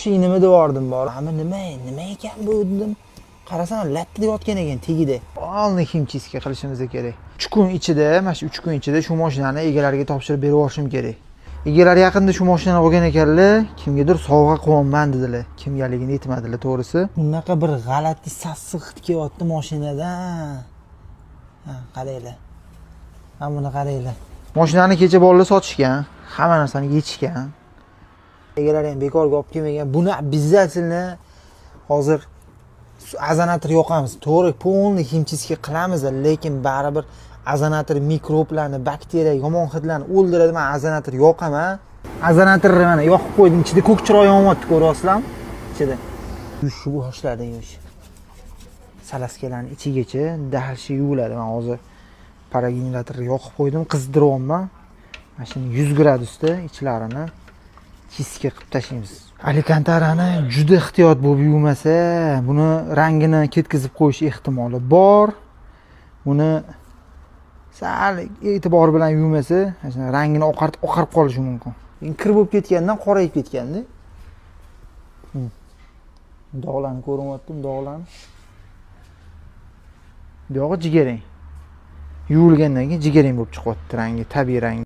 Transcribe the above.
noxush nima devordim bor. Ama nima ekan bu dedim. Qarasam latta deyotgan ekan tegida. Olni himchiska qilishimiz kerak. 3 kun ichida, mana shu 3 kun ichida shu mashinani egalariga topshirib berib yuborishim kerak. Egalar yaqinda shu mashinani olgan ekanlar, kimgadir sovg'a qilyapman dedilar. Kimgaligini aytmadilar, to'g'risi. Bunaqa bir g'alati sassiq hid kelyapti mashinadan. Ha, qaranglar. Mana buni qaranglar. Mashinani kecha bolalar sotishgan, hamma narsani yechishgan. Egalar ham bekorga olib kelmagan. Buni obязательно hozir azanator yoqamiz. To'g'ri, полный himchiska qilamiz, lekin baribir azanator mikroblarni, bakteriya, yomon hidlarni o'ldiradi. Men azanator yoqaman. Azanatorni mana yoqib qo'ydim. Ichida ko'k chiroq yonyapti, ko'ryapsizlarmi? Ichida. Shu boshlardan yuvish. Salaskalarning ichigacha dahlshi yuviladi. Men hozir parageneratorni yoqib qo'ydim, qizdiryapman. Mana shuni 100 gradusda ichlarini kiska qilib tashlaymiz. Alikantarani juda ehtiyot bo'lib yuvmasa, buni rangini ketkizib qo'yish ehtimoli bor. Buni sal e'tibor bilan yuvmasa, rangini oqarib qolishi mumkin. Kir bo'lib ketgandan qorayib ketganda. Dog'larni ko'ryaptim, dog'larni. Dog'i jigarrang. Yuvilgandan keyin jigarrang bo'lib chiqyapti rangi, tabiiy rangi.